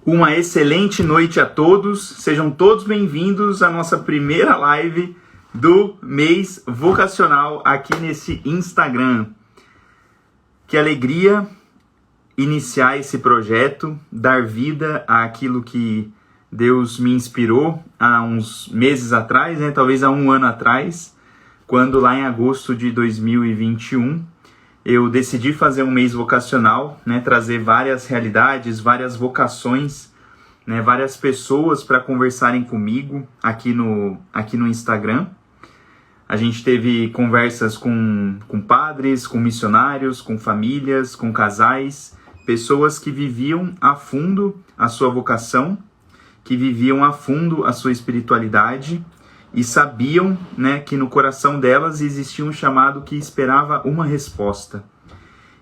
Uma excelente noite a todos, sejam todos bem-vindos à nossa primeira live do mês vocacional aqui nesse Instagram. Que alegria iniciar esse projeto, dar vida àquilo que Deus me inspirou há uns meses atrás, talvez há um ano atrás, quando lá em agosto de 2021 eu decidi fazer um mês vocacional, trazer várias realidades, várias vocações, várias pessoas para conversarem comigo aqui no Instagram. A gente teve conversas com padres, com missionários, com famílias, com casais, pessoas que viviam a fundo a sua vocação, que viviam a fundo a sua espiritualidade e sabiam, que no coração delas existia um chamado que esperava uma resposta.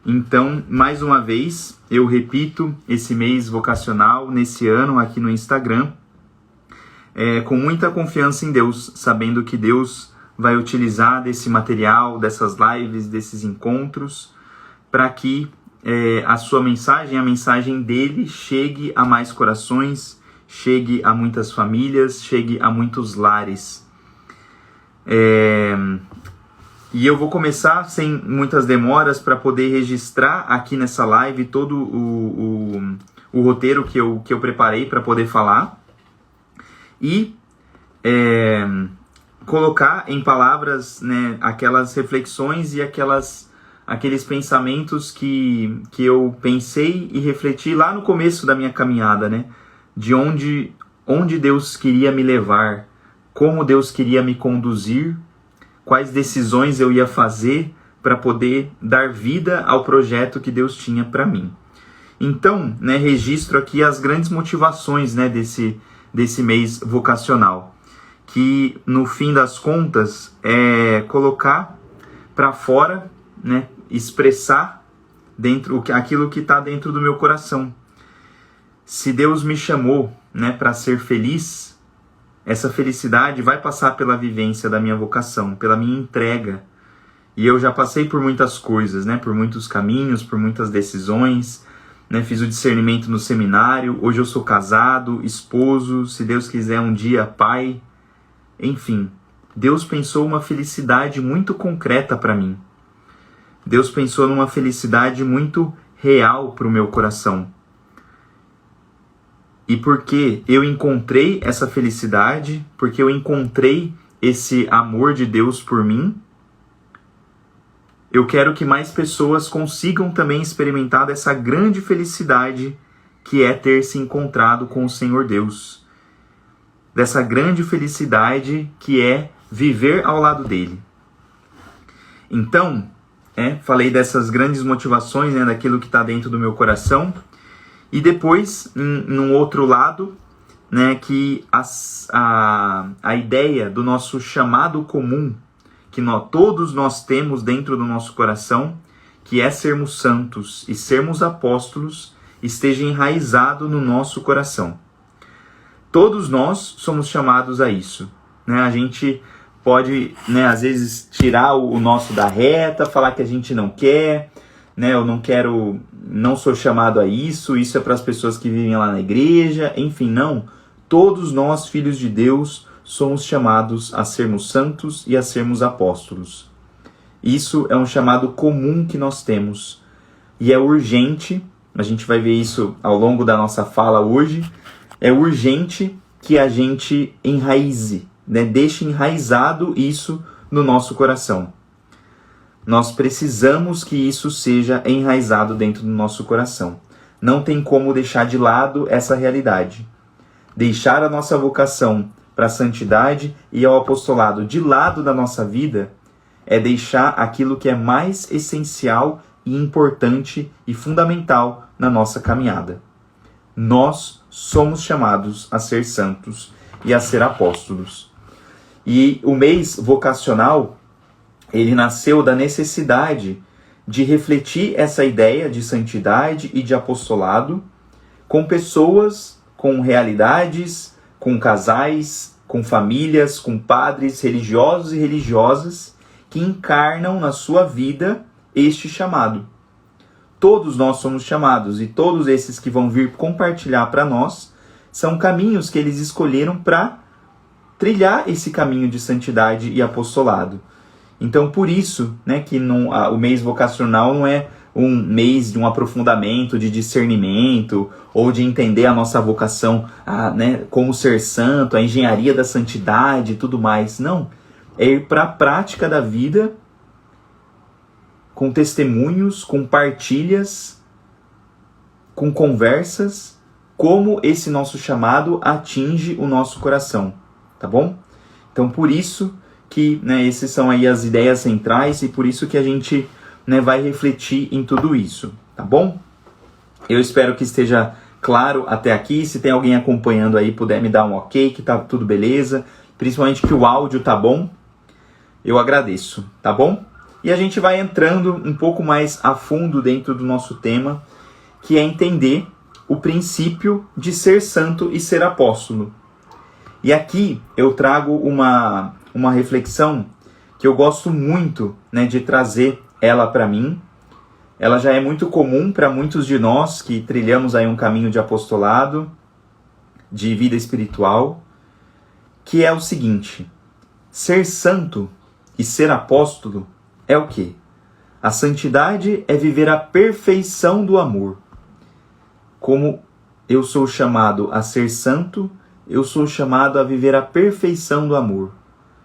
Então, mais uma vez, eu repito esse mês vocacional nesse ano aqui no Instagram, com muita confiança em Deus, sabendo que Deus vai utilizar desse material, dessas lives, desses encontros, para que a sua mensagem, a mensagem dele, chegue a mais corações, chegue a muitas famílias, chegue a muitos lares. E eu vou começar sem muitas demoras para poder registrar aqui nessa live todo o roteiro que eu preparei para poder falar e colocar em palavras, aquelas reflexões e aqueles pensamentos que eu pensei e refleti lá no começo da minha caminhada, de onde Deus queria me levar, como Deus queria me conduzir, quais decisões eu ia fazer para poder dar vida ao projeto que Deus tinha para mim. Então, registro aqui as grandes motivações desse mês vocacional, que no fim das contas é colocar para fora, expressar dentro aquilo que está dentro do meu coração. Se Deus me chamou para ser feliz, essa felicidade vai passar pela vivência da minha vocação, pela minha entrega. E eu já passei por muitas coisas, por muitos caminhos, por muitas decisões, fiz o discernimento no seminário, hoje eu sou casado, esposo, se Deus quiser um dia pai. Enfim, Deus pensou uma felicidade muito concreta para mim. Deus pensou numa felicidade muito real para o meu coração. E porque eu encontrei essa felicidade, porque eu encontrei esse amor de Deus por mim, eu quero que mais pessoas consigam também experimentar dessa grande felicidade que é ter se encontrado com o Senhor Deus. Dessa grande felicidade que é viver ao lado dele. Então, falei dessas grandes motivações, daquilo que está dentro do meu coração. E depois, num outro lado, que a ideia do nosso chamado comum, que todos nós temos dentro do nosso coração, que é sermos santos e sermos apóstolos, esteja enraizado no nosso coração. Todos nós somos chamados a isso. A gente pode, às vezes, tirar o nosso da reta, falar que a gente não quer, eu não quero, não sou chamado a isso é para as pessoas que vivem lá na igreja, enfim, não. Todos nós, filhos de Deus, somos chamados a sermos santos e a sermos apóstolos. Isso é um chamado comum que nós temos. E é urgente, a gente vai ver isso ao longo da nossa fala hoje, é urgente que a gente enraize, deixe enraizado isso no nosso coração. Nós precisamos que isso seja enraizado dentro do nosso coração. Não tem como deixar de lado essa realidade. Deixar a nossa vocação para a santidade e ao apostolado de lado da nossa vida é deixar aquilo que é mais essencial e importante e fundamental na nossa caminhada. Nós somos chamados a ser santos e a ser apóstolos. E o mês vocacional, ele nasceu da necessidade de refletir essa ideia de santidade e de apostolado com pessoas, com realidades, com casais, com famílias, com padres religiosos e religiosas que encarnam na sua vida este chamado. todos nós somos chamados, e todos esses que vão vir compartilhar para nós são caminhos que eles escolheram para trilhar esse caminho de santidade e apostolado. Então, por isso, né, que o mês vocacional não é um mês de um aprofundamento, de discernimento, ou de entender a nossa vocação, né, como ser santo, a engenharia da santidade e tudo mais. Não, é ir para a prática da vida, com testemunhos, com partilhas, com conversas, como esse nosso chamado atinge o nosso coração, tá bom? Então, por isso que, né, essas são aí as ideias centrais, e por isso que a gente, né, vai refletir em tudo isso, tá bom? Eu espero que esteja claro até aqui. Se tem alguém acompanhando aí, puder me dar um ok, que tá tudo beleza, principalmente que o áudio tá bom, eu agradeço, tá bom? E a gente vai entrando um pouco mais a fundo dentro do nosso tema, que é entender o princípio de ser santo e ser apóstolo. E aqui eu trago uma reflexão que eu gosto muito, né, de trazer ela para mim. Ela já é muito comum para muitos de nós que trilhamos aí um caminho de apostolado, de vida espiritual, que é o seguinte: ser santo e ser apóstolo é o quê? A santidade é viver a perfeição do amor. Como eu sou chamado a ser santo, eu sou chamado a viver a perfeição do amor.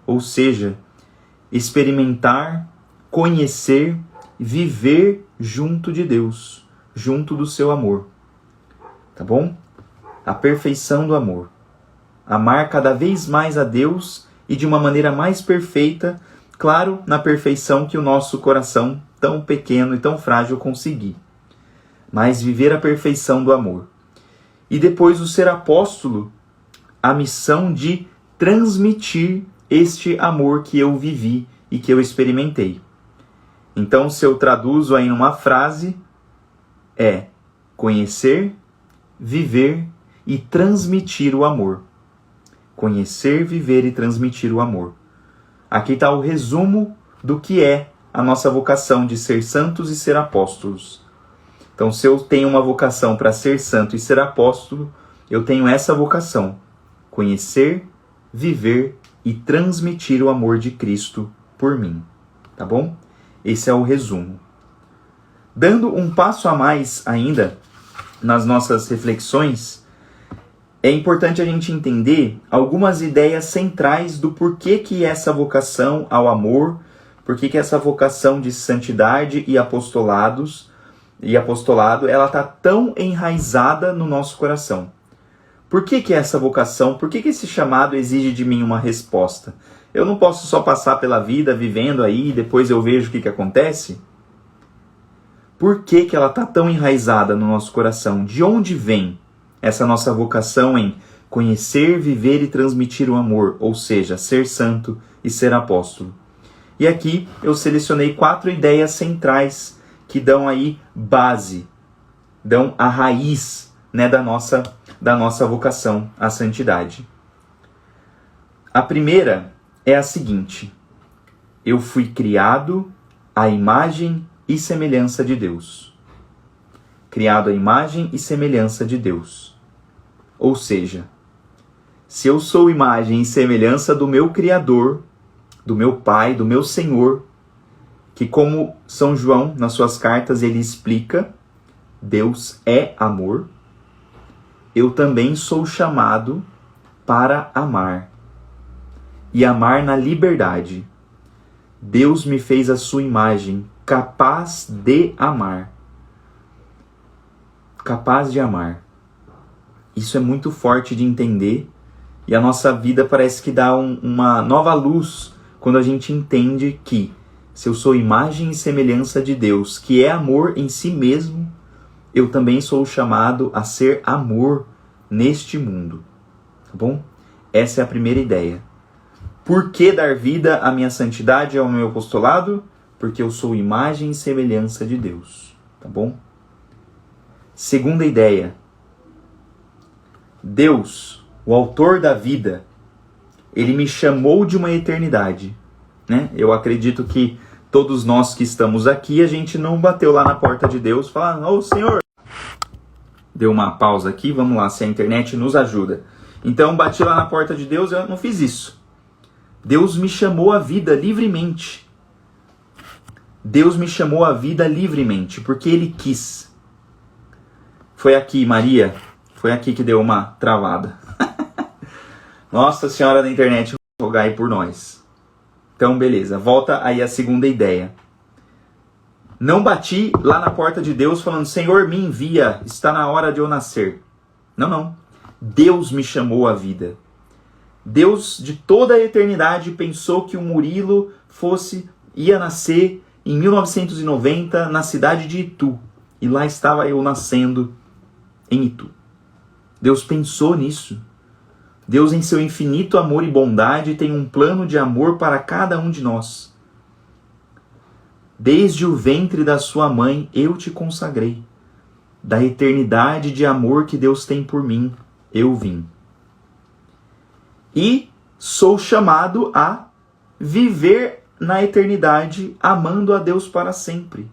Ou seja, experimentar, conhecer, viver junto de Deus, junto do seu amor. Tá bom? A perfeição do amor. Amar cada vez mais a Deus e de uma maneira mais perfeita, claro, na perfeição que o nosso coração tão pequeno e tão frágil conseguir. Mas viver a perfeição do amor. E depois o ser apóstolo, a missão de transmitir este amor que eu vivi e que eu experimentei. Então, se eu traduzo aí numa frase, é conhecer, viver e transmitir o amor. Conhecer, viver e transmitir o amor. Aqui está o resumo do que é a nossa vocação de ser santos e ser apóstolos. Então, se eu tenho uma vocação para ser santo e ser apóstolo, eu tenho essa vocação: conhecer, viver e transmitir o amor de Cristo por mim. Tá bom? Esse é o resumo. Dando um passo a mais ainda nas nossas reflexões, é importante a gente entender algumas ideias centrais do porquê que essa vocação ao amor, porquê que essa vocação de santidade e apostolado, ela está tão enraizada no nosso coração. Por que essa vocação, por que esse chamado exige de mim uma resposta? Eu não posso só passar pela vida vivendo aí e depois eu vejo o que acontece? Por que ela está tão enraizada no nosso coração? De onde vem essa nossa vocação em conhecer, viver e transmitir o amor, ou seja, ser santo e ser apóstolo? E aqui eu selecionei 4 ideias centrais que dão aí base, dão a raiz, né, da nossa vocação à santidade. A primeira é a seguinte: eu fui criado à imagem e semelhança de Deus. Criado à imagem e semelhança de Deus. Ou seja, se eu sou imagem e semelhança do meu Criador, do meu Pai, do meu Senhor, que, como São João, nas suas cartas, ele explica, Deus é amor, eu também sou chamado para amar. E amar na liberdade. Deus me fez a sua imagem, capaz de amar. Capaz de amar. Isso é muito forte de entender, e a nossa vida parece que dá uma nova luz quando a gente entende que, se eu sou imagem e semelhança de Deus, que é amor em si mesmo, eu também sou chamado a ser amor neste mundo. Tá bom? Essa é a primeira ideia. Por que dar vida à minha santidade e ao meu apostolado? Porque eu sou imagem e semelhança de Deus. Tá bom? Segunda ideia. Deus, o autor da vida, ele me chamou de uma eternidade. Né? Eu acredito que todos nós que estamos aqui, a gente não bateu lá na porta de Deus falando: ô Senhor, deu uma pausa aqui, vamos lá, se a internet nos ajuda. Então bati lá na porta de Deus, eu não fiz isso. Deus me chamou à vida livremente. Deus me chamou à vida livremente, porque Ele quis. Foi aqui, Maria, foi aqui que deu uma travada. Nossa Senhora da internet, rogai por nós. Então, beleza, volta aí a segunda ideia. Não bati lá na porta de Deus falando: Senhor, me envia, está na hora de eu nascer. Não. Deus me chamou à vida. Deus, de toda a eternidade, pensou que o Murilo ia nascer em 1990 na cidade de Itu. E lá estava eu nascendo em Itu. Deus pensou nisso. Deus, em seu infinito amor e bondade, tem um plano de amor para cada um de nós. Desde o ventre da sua mãe eu te consagrei. Da eternidade de amor que Deus tem por mim, eu vim. E sou chamado a viver na eternidade, amando a Deus para sempre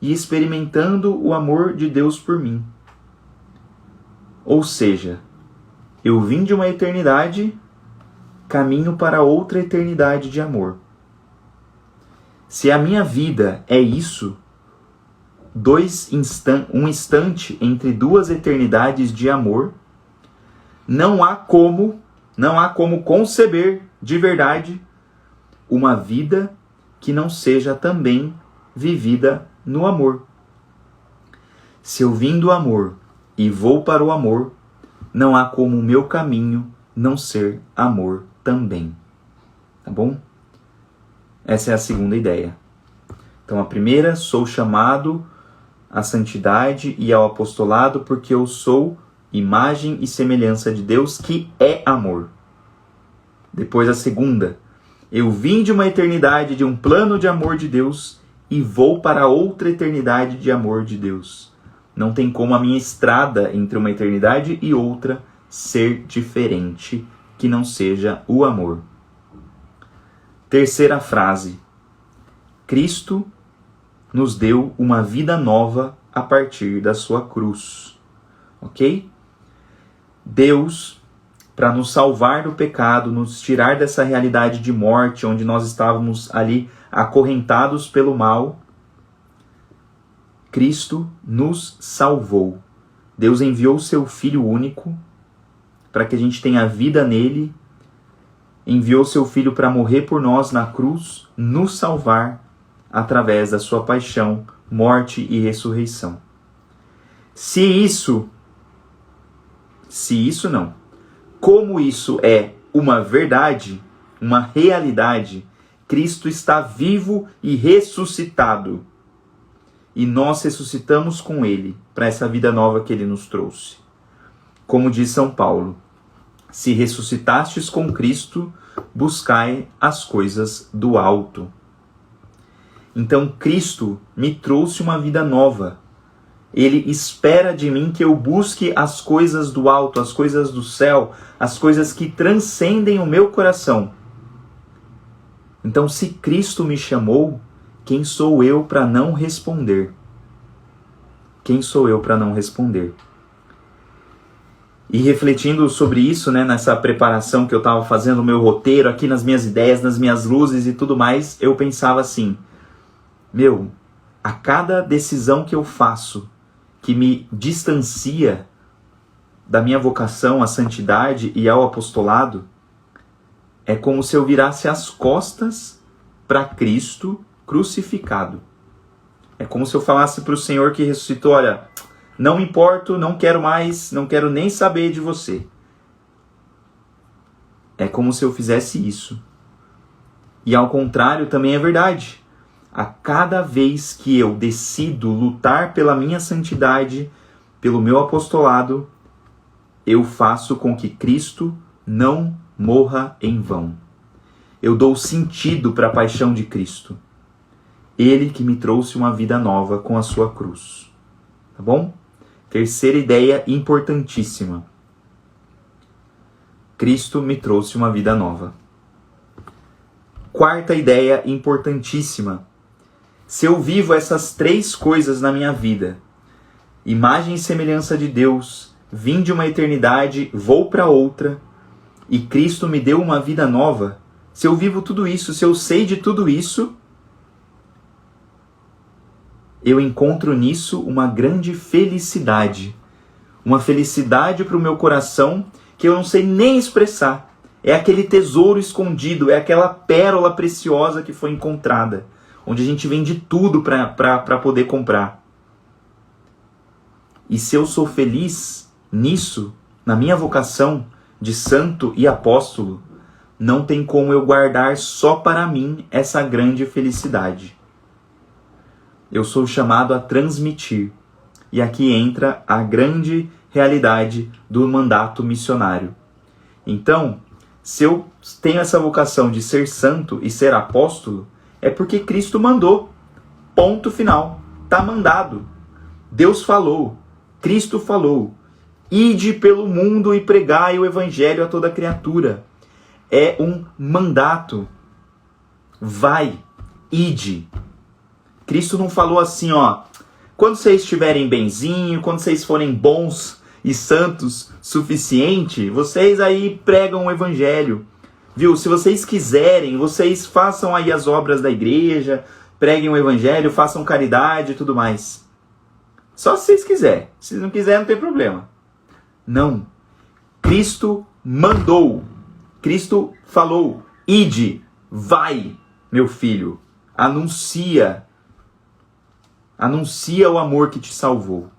e experimentando o amor de Deus por mim. Ou seja, eu vim de uma eternidade, caminho para outra eternidade de amor. Se a minha vida é isso, um instante entre duas eternidades de amor, não há como conceber de verdade uma vida que não seja também vivida no amor. Se eu vim do amor e vou para o amor, não há como o meu caminho não ser amor também. Tá bom? Essa é a segunda ideia. Então a primeira, sou chamado à santidade e ao apostolado porque eu sou imagem e semelhança de Deus, que é amor. Depois a segunda, eu vim de uma eternidade de um plano de amor de Deus e vou para outra eternidade de amor de Deus. Não tem como a minha estrada entre uma eternidade e outra ser diferente, que não seja o amor. Terceira frase, Cristo nos deu uma vida nova a partir da sua cruz. Ok? Deus, para nos salvar do pecado, nos tirar dessa realidade de morte, onde nós estávamos ali acorrentados pelo mal, Cristo nos salvou. Deus enviou o seu Filho único para que a gente tenha vida nele, enviou seu Filho para morrer por nós na cruz, nos salvar através da sua paixão, morte e ressurreição. Como isso é uma verdade, uma realidade, Cristo está vivo e ressuscitado. E nós ressuscitamos com Ele, para essa vida nova que Ele nos trouxe. Como diz São Paulo, se ressuscitastes com Cristo, buscai as coisas do alto. Então Cristo me trouxe uma vida nova. Ele espera de mim que eu busque as coisas do alto, as coisas do céu, as coisas que transcendem o meu coração. Então, se Cristo me chamou, quem sou eu para não responder? Quem sou eu para não responder? E refletindo sobre isso, nessa preparação que eu estava fazendo, o meu roteiro, aqui nas minhas ideias, nas minhas luzes e tudo mais, eu pensava assim, a cada decisão que eu faço, que me distancia da minha vocação à santidade e ao apostolado, é como se eu virasse as costas para Cristo crucificado. É como se eu falasse para o Senhor que ressuscitou, olha, não me importo, não quero mais, não quero nem saber de você. É como se eu fizesse isso. E ao contrário também é verdade. A cada vez que eu decido lutar pela minha santidade, pelo meu apostolado, eu faço com que Cristo não morra em vão. Eu dou sentido para a paixão de Cristo. Ele que me trouxe uma vida nova com a sua cruz. Tá bom? Terceira ideia importantíssima. Cristo me trouxe uma vida nova. Quarta ideia importantíssima. Se eu vivo essas 3 coisas na minha vida, imagem e semelhança de Deus, vim de uma eternidade, vou para outra, e Cristo me deu uma vida nova, se eu vivo tudo isso, se eu sei de tudo isso, eu encontro nisso uma grande felicidade. Uma felicidade para o meu coração que eu não sei nem expressar. É aquele tesouro escondido, é aquela pérola preciosa que foi encontrada, onde a gente vende tudo para poder comprar. E se eu sou feliz nisso, na minha vocação de santo e apóstolo, não tem como eu guardar só para mim essa grande felicidade. Eu sou chamado a transmitir. E aqui entra a grande realidade do mandato missionário. Então, se eu tenho essa vocação de ser santo e ser apóstolo, é porque Cristo mandou. Ponto final. Está mandado. Deus falou. Cristo falou. Ide pelo mundo e pregai o evangelho a toda criatura. É um mandato. Vai. Ide. Cristo não falou assim, ó, quando vocês estiverem benzinho, quando vocês forem bons e santos suficiente, vocês aí pregam o evangelho, viu? Se vocês quiserem, vocês façam aí as obras da igreja, preguem o evangelho, façam caridade e tudo mais. Só se vocês quiserem. Se não quiserem, não tem problema. Não. Cristo mandou. Cristo falou, ide, vai, meu filho, anuncia o amor que te salvou.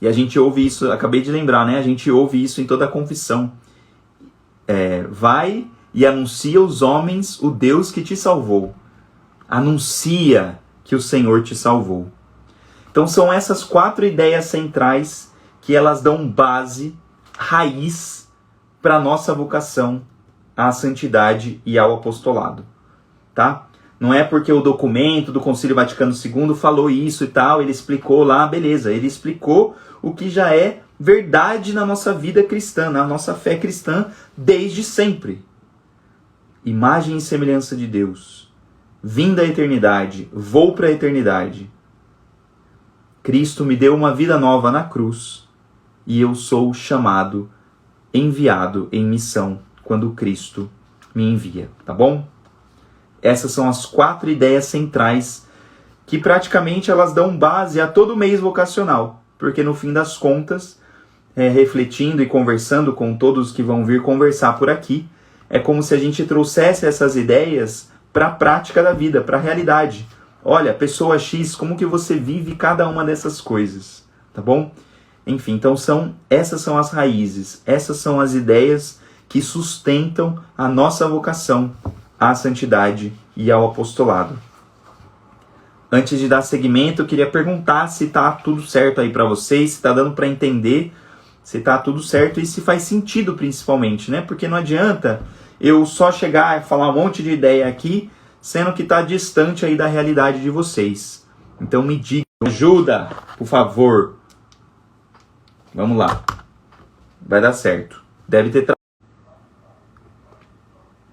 E a gente ouve isso, acabei de lembrar, né? A gente ouve isso em toda a confissão. Vai e anuncia aos homens o Deus que te salvou. Anuncia que o Senhor te salvou. Então são essas 4 ideias centrais que elas dão base, raiz para a nossa vocação à santidade e ao apostolado. Tá? Não é porque o documento do Concílio Vaticano II falou isso e tal, ele explicou lá, beleza. Ele explicou o que já é verdade na nossa vida cristã, na nossa fé cristã, desde sempre. Imagem e semelhança de Deus. Vim da eternidade, vou para a eternidade. Cristo me deu uma vida nova na cruz e eu sou chamado, enviado em missão quando Cristo me envia, tá bom? Essas são as 4 ideias centrais que praticamente elas dão base a todo mês vocacional, porque no fim das contas, refletindo e conversando com todos que vão vir conversar por aqui, é como se a gente trouxesse essas ideias para a prática da vida, para a realidade. Olha, pessoa X, como que você vive cada uma dessas coisas, tá bom? Enfim, então essas são as raízes, essas são as ideias que sustentam a nossa vocação à santidade e ao apostolado. Antes de dar seguimento, eu queria perguntar se está tudo certo aí para vocês, se está dando para entender, se está tudo certo e se faz sentido principalmente, né? Porque não adianta eu só chegar e falar um monte de ideia aqui, sendo que está distante aí da realidade de vocês. Então me diga, ajuda, por favor. Vamos lá. Vai dar certo. Deve ter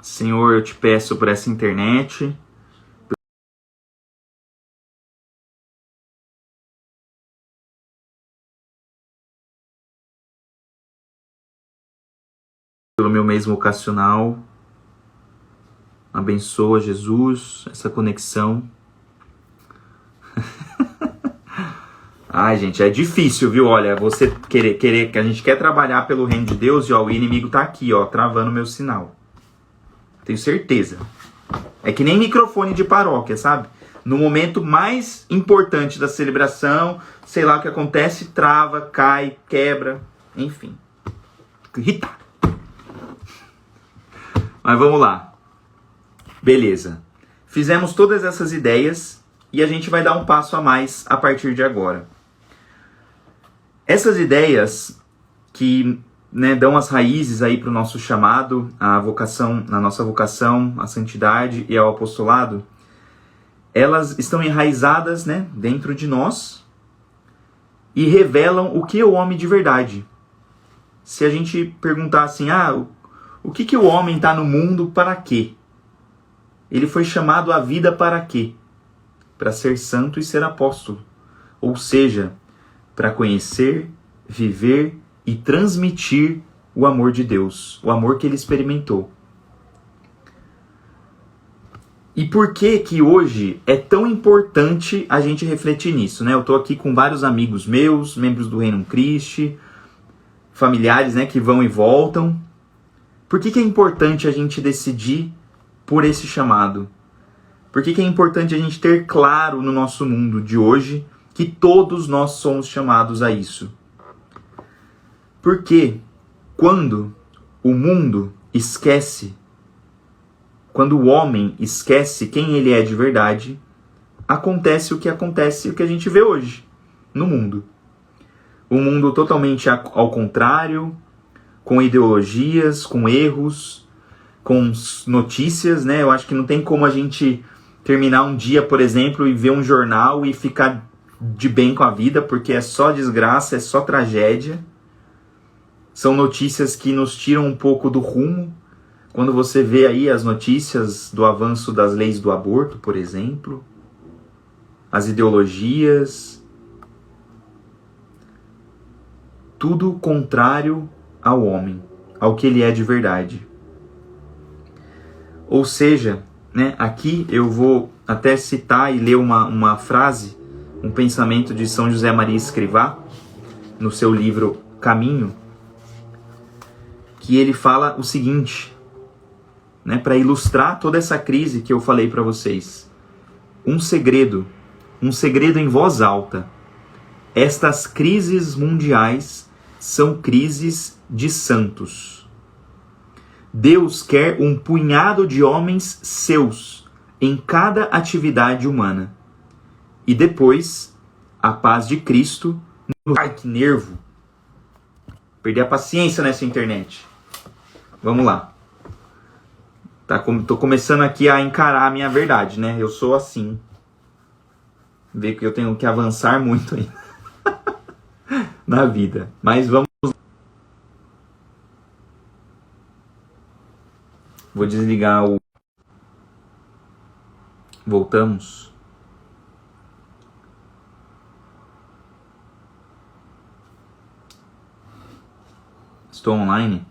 Senhor, eu te peço por essa internet, pelo meu mês vocacional. Abençoa, Jesus, essa conexão. Ai, gente, é difícil, viu? Olha, você querer que a gente quer trabalhar pelo reino de Deus e ó, o inimigo tá aqui, ó, travando meu sinal. Tenho certeza. É que nem microfone de paróquia, sabe? No momento mais importante da celebração, sei lá o que acontece, trava, cai, quebra, enfim. Irrita. Mas vamos lá. Beleza. Fizemos todas essas ideias e a gente vai dar um passo a mais a partir de agora. Essas ideias que dão as raízes aí para o nosso chamado, a vocação, na nossa vocação, à santidade e ao apostolado, elas estão enraizadas dentro de nós e revelam o que é o homem de verdade. Se a gente perguntar assim, o que o homem está no mundo para quê? Ele foi chamado à vida para quê? para ser santo e ser apóstolo. Ou seja, para conhecer, viver e transmitir o amor de Deus, o amor que ele experimentou. E por que que hoje é tão importante a gente refletir nisso, né? Eu estou aqui com vários amigos meus, membros do Reino Christi, familiares, né, que vão e voltam. Por que que é importante a gente decidir por esse chamado? Por que que é importante a gente ter claro no nosso mundo de hoje que todos nós somos chamados a isso? Porque quando o mundo esquece, quando o homem esquece quem ele é de verdade, acontece o que a gente vê hoje no mundo. Um mundo totalmente ao contrário, com ideologias, com erros, com notícias, né? Eu acho que não tem como a gente terminar um dia, por exemplo, e ver um jornal e ficar de bem com a vida, porque é só desgraça, é só tragédia. São notícias que nos tiram um pouco do rumo. Quando você vê aí as notícias do avanço das leis do aborto, por exemplo, as ideologias, tudo contrário ao homem, ao que ele é de verdade. Ou seja, né, aqui eu vou até citar e ler uma frase, um pensamento de São José Maria Escrivá, no seu livro Caminho, que ele fala o seguinte, né, para ilustrar toda essa crise que eu falei para vocês. Um segredo em voz alta. Estas crises mundiais são crises de santos. Deus quer um punhado de homens seus em cada atividade humana. E depois, a paz de Cristo. Ai, que nervo! Perdi a paciência nessa internet. Vamos lá. Tô começando aqui a encarar a minha verdade, né? Eu sou assim. Vê que eu tenho que avançar muito ainda na vida. Mas vamos. Vou desligar o. Voltamos. Estou online?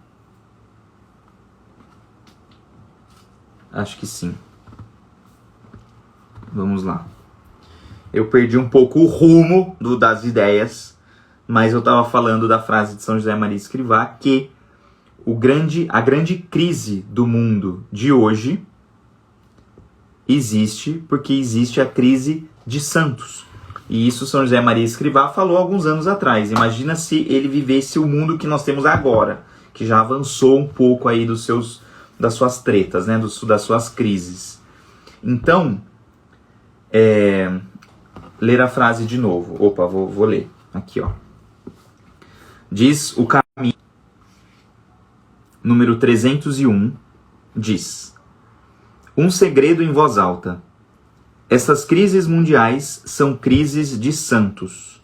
Acho que sim. Vamos lá. Eu perdi um pouco o rumo das ideias, mas eu estava falando da frase de São José Maria Escrivá que a grande crise do mundo de hoje existe porque existe a crise de santos. E isso São José Maria Escrivá falou alguns anos atrás. Imagina se ele vivesse o mundo que nós temos agora, que já avançou um pouco aí das suas tretas, né? Das suas crises. Então, ler a frase de novo. Opa, vou ler. Aqui, ó. Diz o Caminho, número 301, diz: um segredo em voz alta. Essas crises mundiais são crises de santos.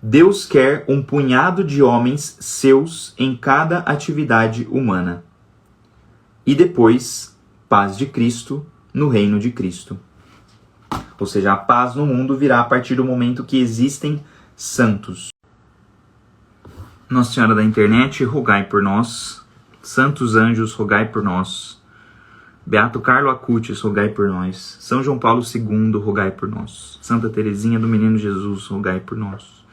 Deus quer um punhado de homens seus em cada atividade humana. E depois, paz de Cristo no reino de Cristo. Ou seja, a paz no mundo virá a partir do momento que existem santos. Nossa Senhora da Internet, rogai por nós. Santos anjos, rogai por nós. Beato Carlo Acutis, rogai por nós. São João Paulo II, rogai por nós. Santa Teresinha do Menino Jesus, rogai por nós.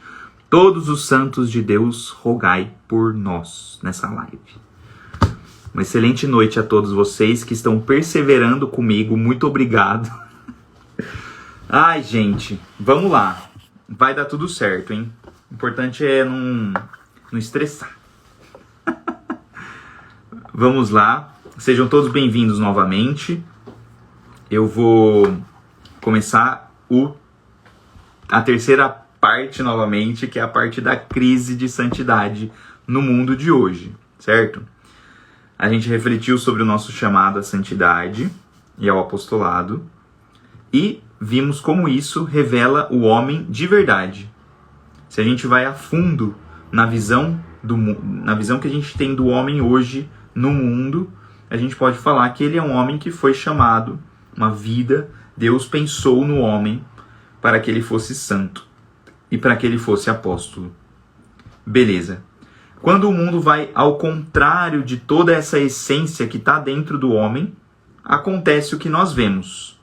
Todos os santos de Deus, rogai por nós nessa live. Uma excelente noite a todos vocês que estão perseverando comigo. Muito obrigado. Ai, gente, vamos lá. Vai dar tudo certo, hein? O importante é não estressar. Vamos lá. Sejam todos bem-vindos novamente. Eu vou começar a terceira parte novamente, que é a parte da crise de santidade no mundo de hoje, certo? A gente refletiu sobre o nosso chamado à santidade e ao apostolado e vimos como isso revela o homem de verdade. Se a gente vai a fundo na visão que a gente tem do homem hoje no mundo, a gente pode falar que ele é um homem que foi chamado, uma vida Deus pensou no homem para que ele fosse santo e para que ele fosse apóstolo. Beleza. Quando o mundo vai ao contrário de toda essa essência que está dentro do homem, acontece o que nós vemos.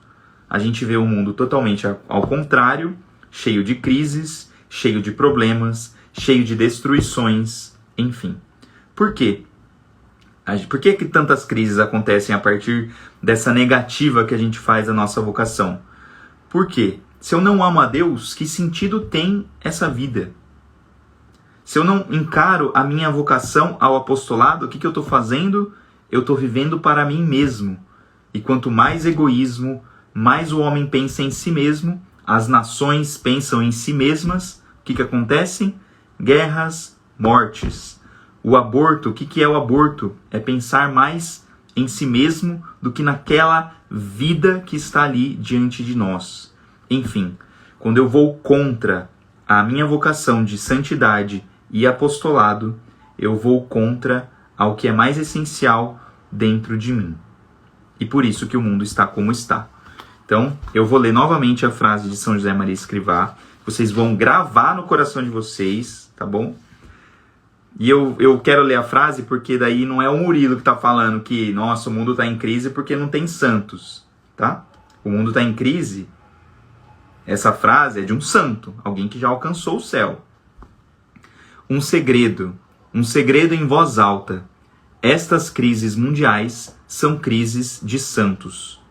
A gente vê o mundo totalmente ao contrário, cheio de crises, cheio de problemas, cheio de destruições, enfim. Por quê? Por que tantas crises acontecem a partir dessa negativa que a gente faz da nossa vocação? Por quê? Se eu não amo a Deus, que sentido tem essa vida? Se eu não encaro a minha vocação ao apostolado, o que eu estou fazendo? Eu estou vivendo para mim mesmo. E quanto mais egoísmo, mais o homem pensa em si mesmo, as nações pensam em si mesmas, o que acontece? Guerras, mortes. O aborto, o que é o aborto? É pensar mais em si mesmo do que naquela vida que está ali diante de nós. Enfim, quando eu vou contra a minha vocação de santidade e apostolado, eu vou contra ao que é mais essencial dentro de mim. E por isso que o mundo está como está. Então, eu vou ler novamente a frase de São José Maria Escrivá. Vocês vão gravar no coração de vocês, tá bom? E eu quero ler a frase porque daí não é o Murilo que está falando que, nossa, o mundo está em crise porque não tem santos, tá? O mundo está em crise. Essa frase é de um santo, alguém que já alcançou o céu. Um segredo em voz alta. Estas crises mundiais são crises de santos.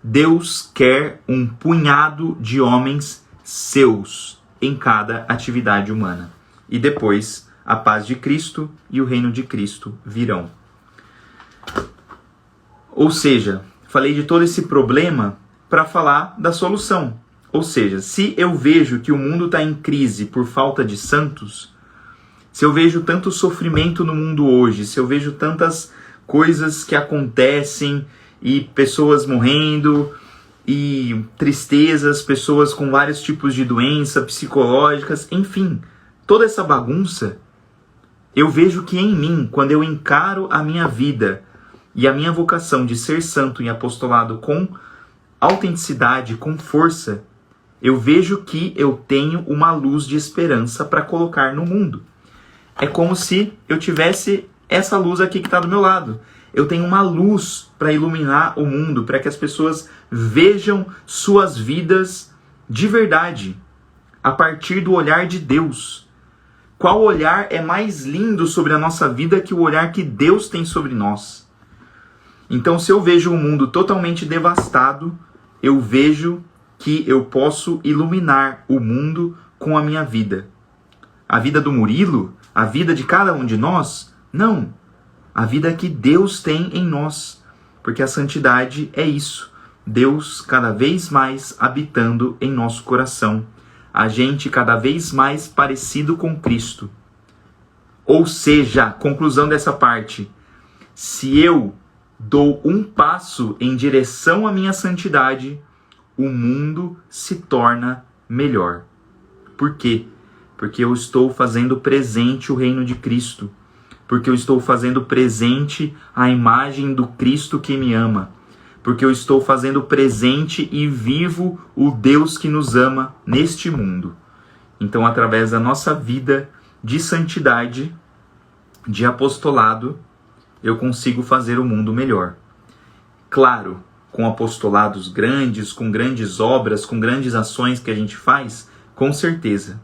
Deus quer um punhado de homens seus em cada atividade humana. E depois, a paz de Cristo e o reino de Cristo virão. Ou seja, falei de todo esse problema para falar da solução. Ou seja, se eu vejo que o mundo está em crise por falta de santos, se eu vejo tanto sofrimento no mundo hoje, se eu vejo tantas coisas que acontecem e pessoas morrendo e tristezas, pessoas com vários tipos de doenças psicológicas, enfim, toda essa bagunça, eu vejo que em mim, quando eu encaro a minha vida e a minha vocação de ser santo em apostolado com autenticidade, com força, eu vejo que eu tenho uma luz de esperança para colocar no mundo. É como se eu tivesse essa luz aqui que está do meu lado. Eu tenho uma luz para iluminar o mundo, para que as pessoas vejam suas vidas de verdade, a partir do olhar de Deus. Qual olhar é mais lindo sobre a nossa vida que o olhar que Deus tem sobre nós? Então, se eu vejo o mundo totalmente devastado, eu vejo que eu posso iluminar o mundo com a minha vida. A vida do Murilo? A vida de cada um de nós? Não. A vida que Deus tem em nós. Porque a santidade é isso. Deus cada vez mais habitando em nosso coração. A gente cada vez mais parecido com Cristo. Ou seja, conclusão dessa parte. Se eu dou um passo em direção à minha santidade, o mundo se torna melhor. Por quê? Porque eu estou fazendo presente o reino de Cristo. Porque eu estou fazendo presente a imagem do Cristo que me ama. Porque eu estou fazendo presente e vivo o Deus que nos ama neste mundo. Então, através da nossa vida de santidade, de apostolado, eu consigo fazer o mundo melhor. Claro, com apostolados grandes, com grandes obras, com grandes ações que a gente faz, com certeza.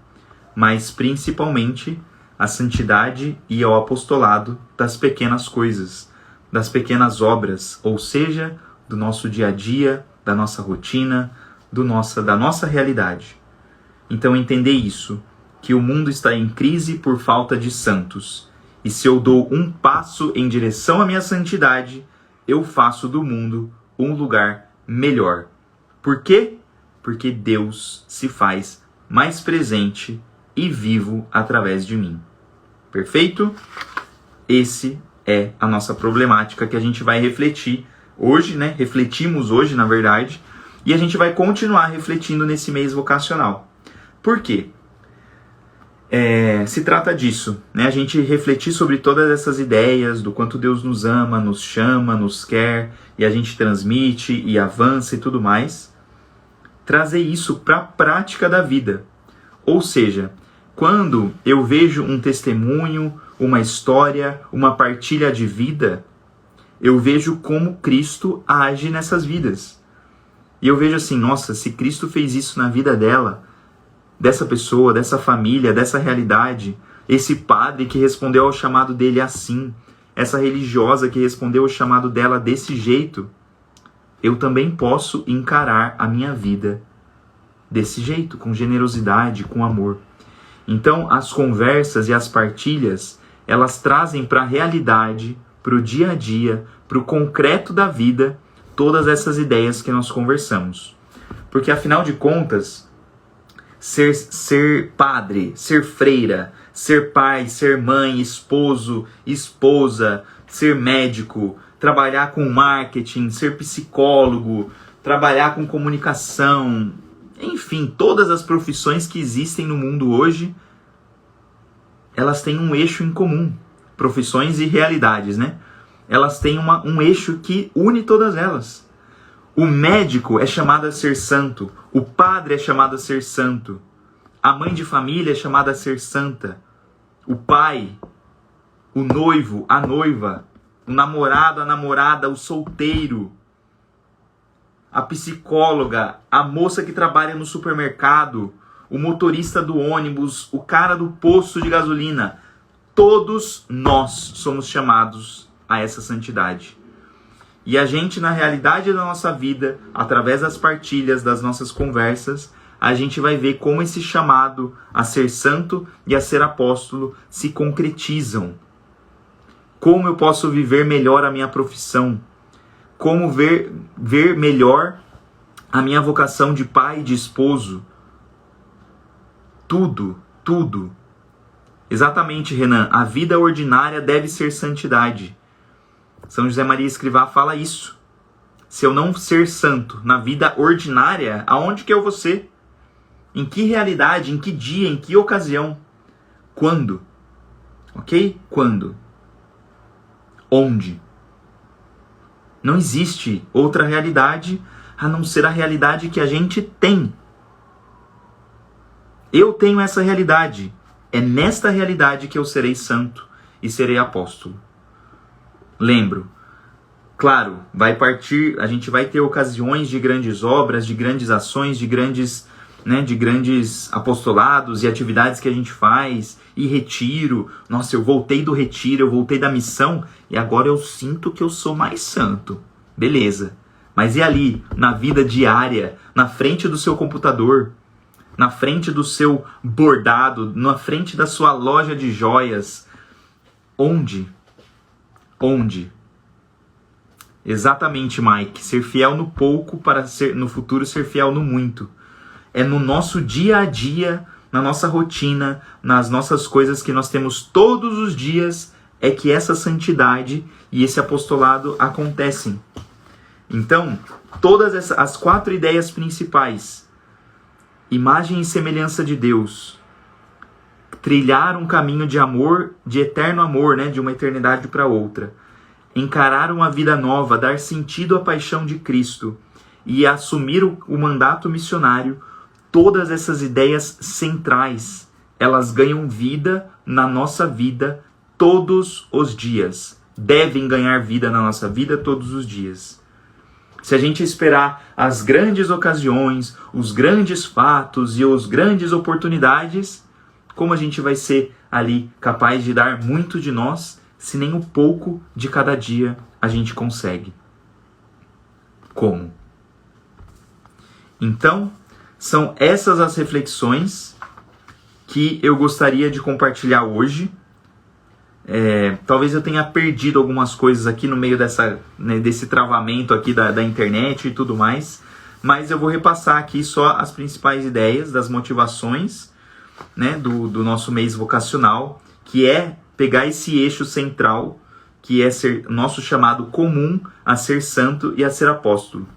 Mas principalmente a santidade e ao apostolado das pequenas coisas, das pequenas obras, ou seja, do nosso dia a dia, da nossa rotina, da nossa realidade. Então entender isso, que o mundo está em crise por falta de santos. E se eu dou um passo em direção à minha santidade, eu faço do mundo um lugar melhor. Por quê? Porque Deus se faz mais presente e vivo através de mim. Perfeito? Esse é a nossa problemática que a gente vai refletir hoje, né? Refletimos hoje, na verdade, e a gente vai continuar refletindo nesse mês vocacional. Por quê? Se trata disso, né? A gente refletir sobre todas essas ideias do quanto Deus nos ama, nos chama, nos quer, e a gente transmite e avança e tudo mais. trazer isso para a prática da vida. Ou seja, quando eu vejo um testemunho, uma história, uma partilha de vida, eu vejo como Cristo age nessas vidas. E eu vejo assim, nossa, se Cristo fez isso na vida dela, dessa pessoa, dessa família, dessa realidade, esse padre que respondeu ao chamado dele assim, essa religiosa que respondeu ao chamado dela desse jeito, eu também posso encarar a minha vida desse jeito, com generosidade, com amor. Então, as conversas e as partilhas, elas trazem para a realidade, para o dia a dia, para o concreto da vida, todas essas ideias que nós conversamos. Porque, afinal de contas, ser padre, ser freira, ser pai, ser mãe, esposo, esposa, ser médico, trabalhar com marketing, ser psicólogo, trabalhar com comunicação, enfim, todas as profissões que existem no mundo hoje, elas têm um eixo em comum. Profissões e realidades, né? Elas têm um eixo que une todas elas. O médico é chamado a ser santo, o padre é chamado a ser santo, a mãe de família é chamada a ser santa, o pai, o noivo, a noiva, o namorado, a namorada, o solteiro, a psicóloga, a moça que trabalha no supermercado, o motorista do ônibus, o cara do posto de gasolina. Todos nós somos chamados a essa santidade. E a gente, na realidade da nossa vida, através das partilhas, das nossas conversas, a gente vai ver como esse chamado a ser santo e a ser apóstolo se concretizam. Como eu posso viver melhor a minha profissão? Como ver melhor a minha vocação de pai e de esposo? Tudo. Exatamente, Renan. A vida ordinária deve ser santidade. São José Maria Escrivá fala isso. Se eu não ser santo na vida ordinária, aonde que eu vou ser? Em que realidade, em que dia, em que ocasião? Quando? Ok? Quando? Onde? Não existe outra realidade a não ser a realidade que a gente tem. Eu tenho essa realidade. É nesta realidade que eu serei santo e serei apóstolo. Lembro, claro, a gente vai ter ocasiões de grandes obras, de grandes ações, de grandes apostolados e atividades que a gente faz, e retiro. Nossa, eu voltei do retiro, eu voltei da missão e agora eu sinto que eu sou mais santo. Beleza. Mas e ali, na vida diária, na frente do seu computador, na frente do seu bordado, na frente da sua loja de joias? Onde? Exatamente, Mike. Ser fiel no pouco para no futuro ser fiel no muito. É no nosso dia a dia, na nossa rotina, nas nossas coisas que nós temos todos os dias, é que essa santidade e esse apostolado acontecem. Então, todas as 4 ideias principais: imagem e semelhança de Deus, trilhar um caminho de amor, de eterno amor, de uma eternidade para outra, encarar uma vida nova, dar sentido à paixão de Cristo e assumir o mandato missionário, todas essas ideias centrais, elas ganham vida na nossa vida todos os dias. Devem ganhar vida na nossa vida todos os dias. Se a gente esperar as grandes ocasiões, os grandes fatos e as grandes oportunidades, como a gente vai ser ali capaz de dar muito de nós, se nem o pouco de cada dia a gente consegue? Como? Então, são essas as reflexões que eu gostaria de compartilhar hoje. Talvez eu tenha perdido algumas coisas aqui no meio desse travamento aqui da internet e tudo mais, mas eu vou repassar aqui só as principais ideias das motivações, do nosso mês vocacional, que é pegar esse eixo central, que é ser nosso chamado comum a ser santo e a ser apóstolo.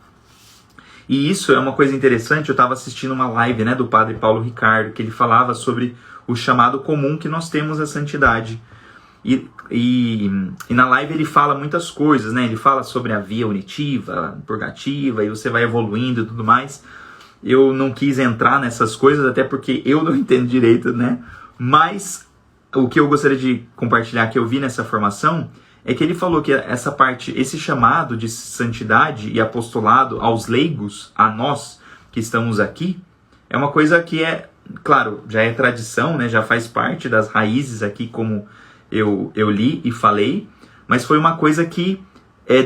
E isso é uma coisa interessante. Eu estava assistindo uma live do padre Paulo Ricardo, que ele falava sobre o chamado comum que nós temos à santidade. E na live ele fala muitas coisas, Ele fala sobre a via unitiva, purgativa, e você vai evoluindo e tudo mais. eu não quis entrar nessas coisas, até porque eu não entendo direito, né? Mas o que eu gostaria de compartilhar, que eu vi nessa formação, é que ele falou que essa parte, esse chamado de santidade e apostolado aos leigos, a nós que estamos aqui, é uma coisa que é, claro, já é tradição, né? Já faz parte das raízes aqui, como eu li e falei, mas foi uma coisa que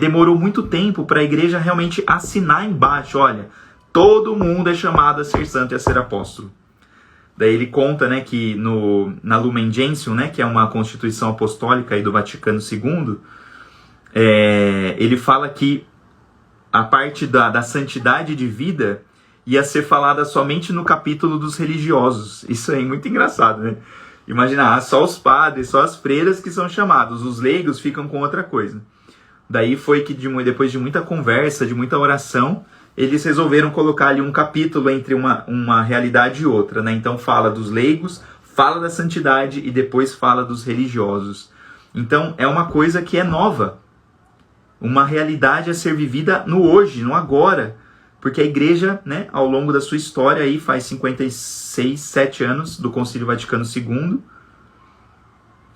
demorou muito tempo para a igreja realmente assinar embaixo, olha, todo mundo é chamado a ser santo e a ser apóstolo. Daí ele conta, né, que na Lumen Gentium, né, que é uma constituição apostólica aí do Vaticano II, ele fala que a parte da santidade de vida ia ser falada somente no capítulo dos religiosos. Isso é muito engraçado, né? Imagina, só os padres, só as freiras que são chamados, os leigos ficam com outra coisa. Daí foi que depois de muita conversa, de muita oração, eles resolveram colocar ali um capítulo entre uma realidade e outra, né? Então fala dos leigos, fala da santidade e depois fala dos religiosos. Então é uma coisa que é nova, uma realidade a ser vivida no hoje, no agora, porque a igreja, né, ao longo da sua história, aí faz 57 anos do Concílio Vaticano II,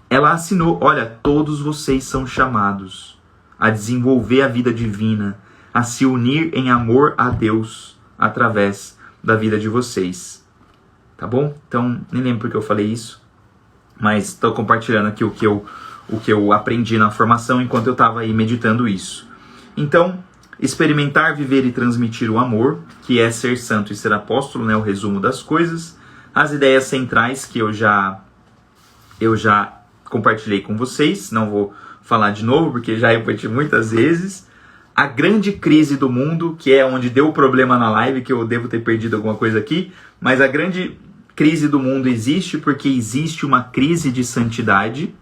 ela assinou, olha, todos vocês são chamados a desenvolver a vida divina, a se unir em amor a Deus através da vida de vocês. Tá bom? Então, nem lembro porque eu falei isso, mas estou compartilhando aqui o que eu aprendi na formação enquanto eu estava aí meditando isso. Então, experimentar, viver e transmitir o amor, que é ser santo e ser apóstolo, né, o resumo das coisas. As ideias centrais que eu já compartilhei com vocês, não vou falar de novo porque já repeti muitas vezes. A grande crise do mundo, que é onde deu o problema na live, que eu devo ter perdido alguma coisa aqui, mas a grande crise do mundo existe porque existe uma crise de santidade.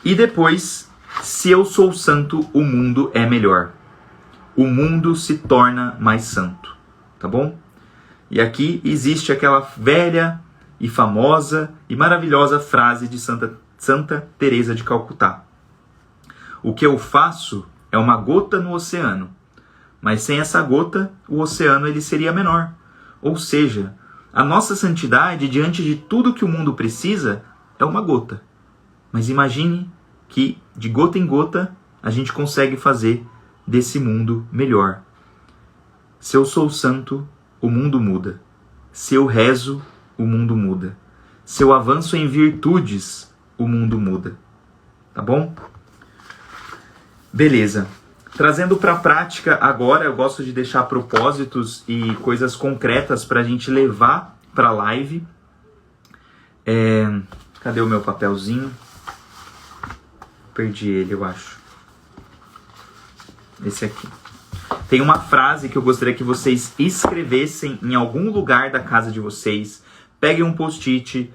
E depois, se eu sou santo, o mundo é melhor. O mundo se torna mais santo, tá bom? E aqui existe aquela velha e famosa e maravilhosa frase de Santa Teresa de Calcutá. O que eu faço é uma gota no oceano, mas sem essa gota, o oceano ele seria menor. Ou seja, a nossa santidade, diante de tudo que o mundo precisa, é uma gota. Mas imagine que, de gota em gota, a gente consegue fazer desse mundo melhor. Se eu sou santo, o mundo muda. Se eu rezo, o mundo muda. Se eu avanço em virtudes, o mundo muda. Tá bom? Beleza. Trazendo para a prática agora, eu gosto de deixar propósitos e coisas concretas para a gente levar para a live. Cadê o meu papelzinho? Perdi ele, eu acho. Esse aqui. Tem uma frase que eu gostaria que vocês escrevessem em algum lugar da casa de vocês. Peguem um post-it,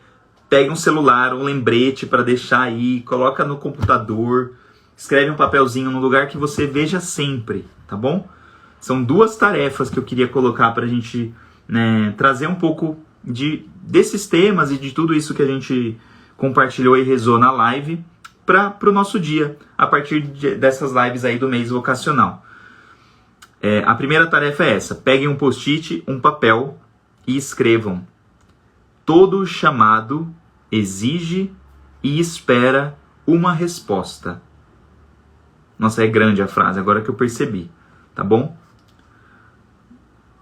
peguem um celular, um lembrete para deixar aí, coloca no computador, escreve um papelzinho no lugar que você veja sempre, tá bom? São duas tarefas que eu queria colocar para a gente, né, trazer um pouco desses temas e de tudo isso que a gente compartilhou e rezou na live para o nosso dia, a partir dessas lives aí do mês vocacional. A primeira tarefa é essa: peguem um post-it, um papel e escrevam: todo chamado exige e espera uma resposta. Nossa, é grande a frase, agora que eu percebi, tá bom?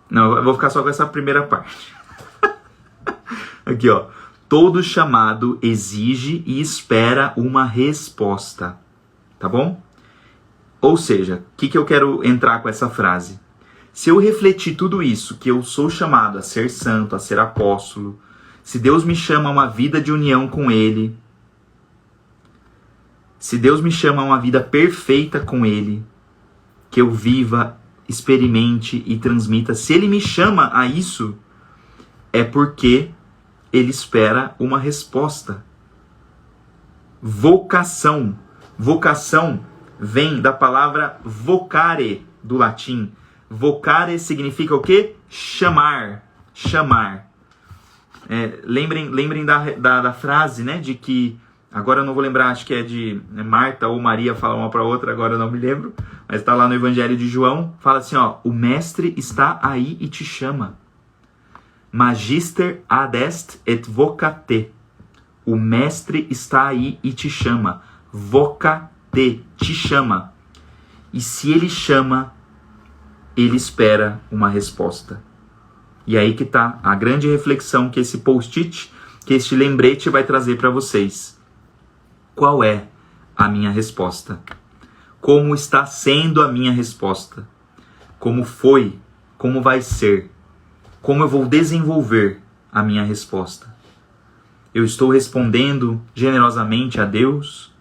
Não, eu vou ficar só com essa primeira parte. Aqui, ó. Todo chamado exige e espera uma resposta, tá bom? Ou seja, o que eu quero entrar com essa frase? Se eu refletir tudo isso, que eu sou chamado a ser santo, a ser apóstolo, se Deus me chama a uma vida de união com Ele, se Deus me chama a uma vida perfeita com Ele, que eu viva, experimente e transmita, se Ele me chama a isso, é porque Ele espera uma resposta. Vocação. Vocação vem da palavra vocare, do latim. Vocare significa o quê? Chamar. Chamar. Lembrem da frase, né, de que Agora eu não vou lembrar, acho que é de Marta ou Maria, fala uma para outra, agora eu não me lembro. Mas está lá no Evangelho de João, fala assim, ó, o mestre está aí e te chama. Magister ad est et vocate. O mestre está aí e te chama. Vocate, te chama. E se ele chama, ele espera uma resposta. E aí que está a grande reflexão que esse post-it, que este lembrete vai trazer para vocês. Qual é a minha resposta? Como está sendo a minha resposta? Como foi? Como vai ser? Como eu vou desenvolver a minha resposta? Eu estou respondendo generosamente a Deus?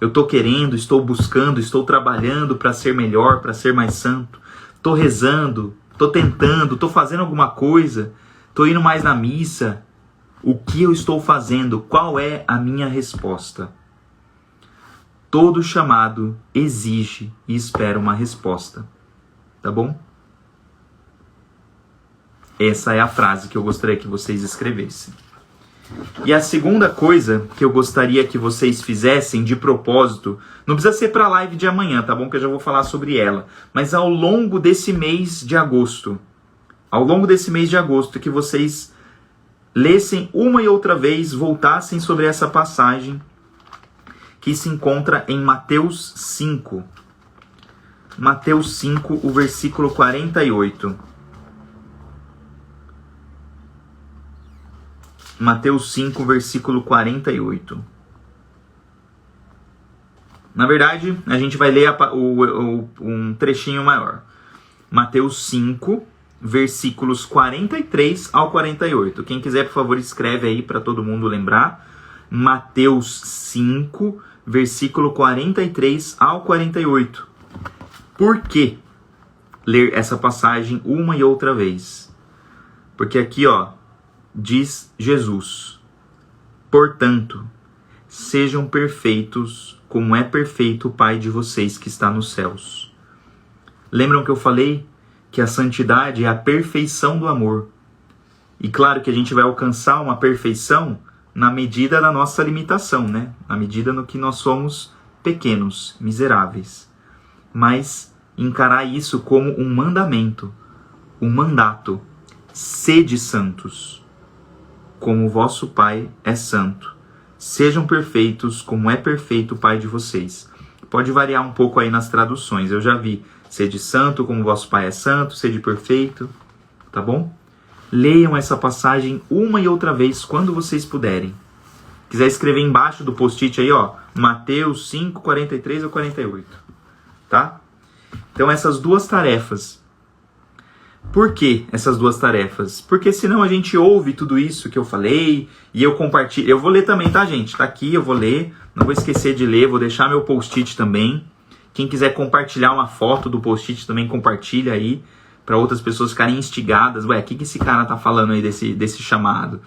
Eu estou querendo, estou buscando, estou trabalhando para ser melhor, para ser mais santo? Estou rezando, estou tentando, estou fazendo alguma coisa? Estou indo mais na missa? O que eu estou fazendo? Qual é a minha resposta? Todo chamado exige e espera uma resposta. Tá bom? Essa é a frase que eu gostaria que vocês escrevessem. E a segunda coisa que eu gostaria que vocês fizessem de propósito, não precisa ser para a live de amanhã, tá bom? Que eu já vou falar sobre ela. Mas ao longo desse mês de agosto, que vocês lessem uma e outra vez, voltassem sobre essa passagem que se encontra em Mateus 5. Mateus 5, o versículo 48. Mateus 5, versículo 48. Na verdade, a gente vai ler um trechinho maior. Mateus 5, versículos 43 ao 48. Quem quiser, por favor, escreve aí para todo mundo lembrar. Mateus 5, versículo 43 ao 48. Por que ler essa passagem uma e outra vez? Porque aqui, ó, diz Jesus: portanto, sejam perfeitos como é perfeito o Pai de vocês que está nos céus. Lembram que eu falei que a santidade é a perfeição do amor? E claro que a gente vai alcançar uma perfeição na medida da nossa limitação, né? Na medida no que nós somos pequenos, miseráveis. Mas encarar isso como um mandamento, um mandato. Sede santos, como o vosso Pai é santo. Sejam perfeitos como é perfeito o Pai de vocês. Pode variar um pouco aí nas traduções. Eu já vi sede santo como o vosso Pai é santo, sede perfeito, tá bom? Leiam essa passagem uma e outra vez quando vocês puderem. Quiser escrever embaixo do post-it aí, ó, Mateus 5, 43 ou 48, tá? Então essas duas tarefas. Por que essas duas tarefas? Porque senão a gente ouve tudo isso que eu falei e eu compartilho. Eu vou ler também, tá, gente? Tá aqui, eu vou ler. Não vou esquecer de ler, vou deixar meu post-it também. Quem quiser compartilhar uma foto do post-it também compartilha aí, para outras pessoas ficarem instigadas. Ué, o que esse cara tá falando aí desse chamado?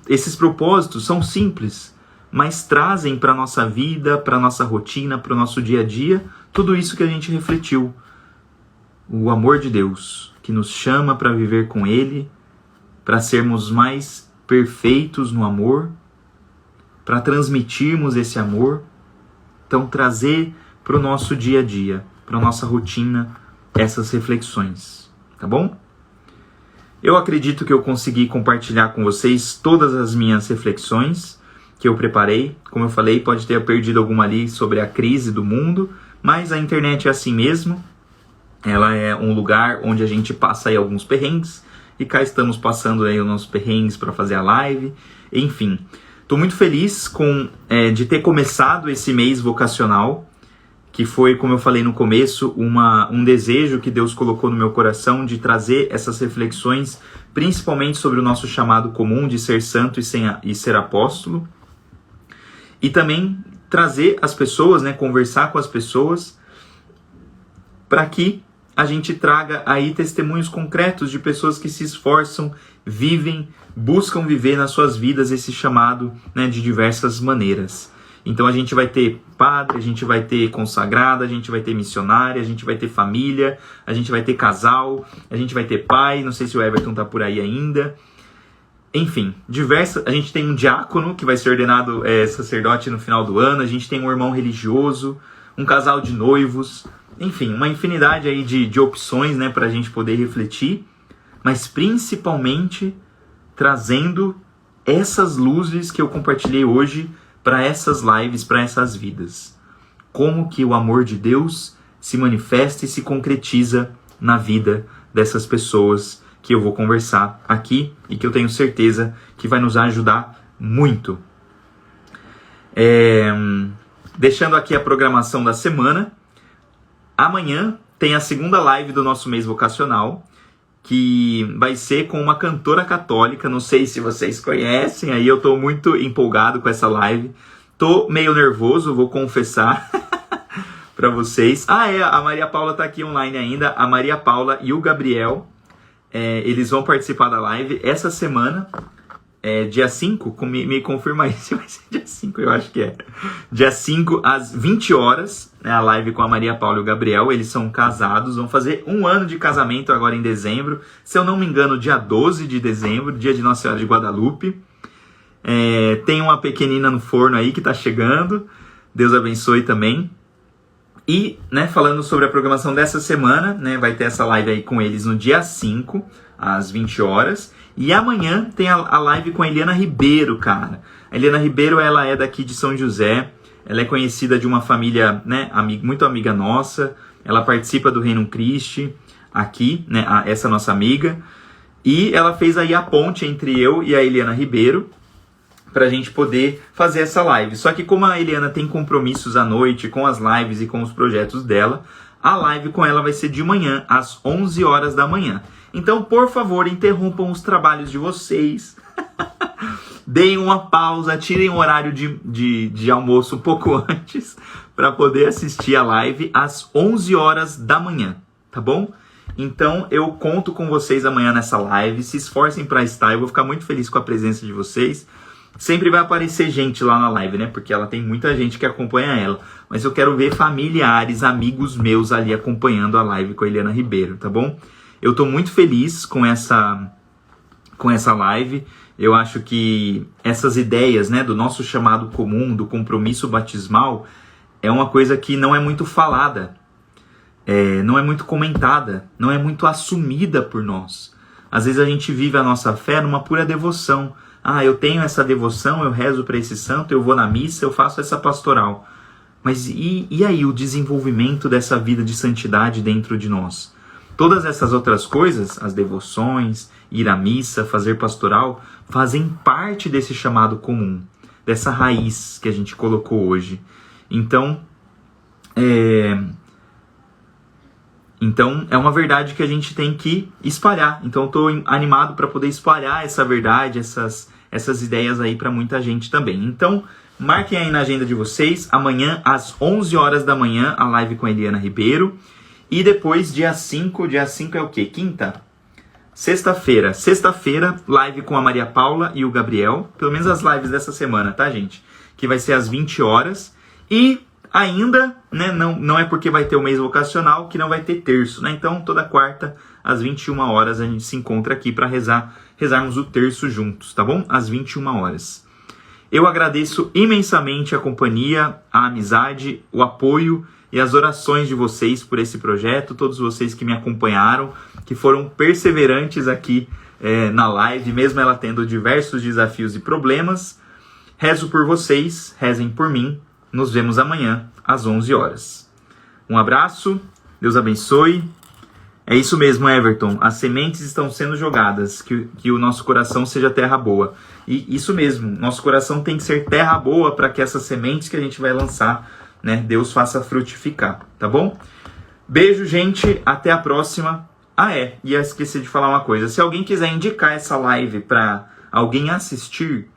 Esses propósitos são simples, mas trazem para a nossa vida, para a nossa rotina, para o nosso dia a dia, tudo isso que a gente refletiu. O amor de Deus, que nos chama para viver com Ele, para sermos mais perfeitos no amor, para transmitirmos esse amor. Então, trazer para o nosso dia a dia, para a nossa rotina, essas reflexões, tá bom? Eu acredito que eu consegui compartilhar com vocês todas as minhas reflexões que eu preparei. Como eu falei, pode ter perdido alguma ali sobre a crise do mundo, mas a internet é assim mesmo. Ela é um lugar onde a gente passa aí alguns perrengues, e cá estamos passando aí os nossos perrengues para fazer a live. Enfim, estou muito feliz de ter começado esse mês vocacional, que foi, como eu falei no começo, um desejo que Deus colocou no meu coração de trazer essas reflexões, principalmente sobre o nosso chamado comum de ser santo e ser apóstolo. E também trazer as pessoas, né, conversar com as pessoas, para que a gente traga aí testemunhos concretos de pessoas que se esforçam, vivem, buscam viver nas suas vidas esse chamado, né, de diversas maneiras. Então a gente vai ter padre, a gente vai ter consagrada, a gente vai ter missionária, a gente vai ter família, a gente vai ter casal, a gente vai ter pai, não sei se o Everton tá por aí ainda. Enfim, a gente tem um diácono que vai ser ordenado sacerdote no final do ano, a gente tem um irmão religioso, um casal de noivos, enfim, uma infinidade aí de opções, né, para a gente poder refletir, mas principalmente trazendo essas luzes que eu compartilhei hoje para essas lives, para essas vidas. Como que o amor de Deus se manifesta e se concretiza na vida dessas pessoas que eu vou conversar aqui e que eu tenho certeza que vai nos ajudar muito. Deixando aqui a programação da semana, amanhã tem a segunda live do nosso mês vocacional, que vai ser com uma cantora católica, não sei se vocês conhecem, aí eu tô muito empolgado com essa live, tô meio nervoso, vou confessar para vocês. A Maria Paula tá aqui online ainda, a Maria Paula e o Gabriel, eles vão participar da live essa semana, dia 5, me confirma aí se vai ser dia 5, eu acho que é. Dia 5 às 20 horas, né, a live com a Maria Paula e o Gabriel, eles são casados, vão fazer 1 ano de casamento agora em dezembro, se eu não me engano, dia 12 de dezembro, dia de Nossa Senhora de Guadalupe. Tem uma pequenina no forno aí que tá chegando, Deus abençoe também. E, né, falando sobre a programação dessa semana, né, vai ter essa live aí com eles no dia 5, às 20 horas. E amanhã tem a live com a Eliana Ribeiro, cara. A Eliana Ribeiro, ela é daqui de São José. Ela é conhecida de uma família, né, muito amiga nossa. Ela participa do Reino Christi aqui, né, essa nossa amiga. E ela fez aí a ponte entre eu e a Eliana Ribeiro, pra gente poder fazer essa live. Só que como a Eliana tem compromissos à noite com as lives e com os projetos dela, a live com ela vai ser de manhã, às 11 horas da manhã. Então, por favor, interrompam os trabalhos de vocês. Deem uma pausa, tirem o horário de almoço um pouco antes para poder assistir a live às 11 horas da manhã, tá bom? Então, eu conto com vocês amanhã nessa live. Se esforcem para estar, eu vou ficar muito feliz com a presença de vocês. Sempre vai aparecer gente lá na live, né? Porque ela tem muita gente que acompanha ela. Mas eu quero ver familiares, amigos meus ali acompanhando a live com a Eliana Ribeiro, tá bom? Eu tô muito feliz com essa live. Eu acho que essas ideias, né, do nosso chamado comum, do compromisso batismal, é uma coisa que não é muito falada, não é muito comentada, não é muito assumida por nós. Às vezes a gente vive a nossa fé numa pura devoção. Eu tenho essa devoção, eu rezo para esse santo, eu vou na missa, eu faço essa pastoral. Mas e aí o desenvolvimento dessa vida de santidade dentro de nós? Todas essas outras coisas, as devoções, ir à missa, fazer pastoral, fazem parte desse chamado comum, dessa raiz que a gente colocou hoje. Então é uma verdade que a gente tem que espalhar. Então eu estou animado para poder espalhar essa verdade, essas ideias aí para muita gente também. Então, marquem aí na agenda de vocês, amanhã às 11 horas da manhã, a live com a Eliana Ribeiro. E depois, dia 5 é o quê? Quinta? Sexta-feira, live com a Maria Paula e o Gabriel. Pelo menos as lives dessa semana, tá, gente? Que vai ser às 20 horas. E ainda, né, não é porque vai ter o mês vocacional que não vai ter terço, né? Então, toda quarta, às 21 horas, a gente se encontra aqui para rezarmos o terço juntos, tá bom? Às 21 horas. Eu agradeço imensamente a companhia, a amizade, o apoio e as orações de vocês por esse projeto, todos vocês que me acompanharam, que foram perseverantes aqui na live, mesmo ela tendo diversos desafios e problemas. Rezo por vocês, rezem por mim. Nos vemos amanhã, às 11 horas. Um abraço, Deus abençoe. É isso mesmo, Everton. As sementes estão sendo jogadas, que o nosso coração seja terra boa. E isso mesmo, nosso coração tem que ser terra boa para que essas sementes que a gente vai lançar, né, Deus faça frutificar, tá bom? Beijo, gente, até a próxima. Ia esquecer de falar uma coisa. Se alguém quiser indicar essa live para alguém assistir,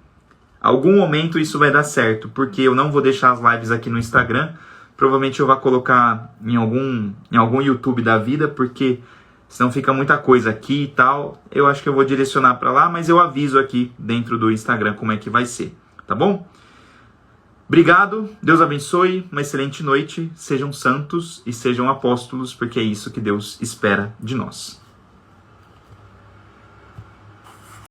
algum momento isso vai dar certo, porque eu não vou deixar as lives aqui no Instagram. Provavelmente eu vou colocar em algum YouTube da vida, porque senão fica muita coisa aqui e tal. Eu acho que eu vou direcionar para lá, mas eu aviso aqui dentro do Instagram como é que vai ser, tá bom? Obrigado, Deus abençoe, uma excelente noite, sejam santos e sejam apóstolos, porque é isso que Deus espera de nós.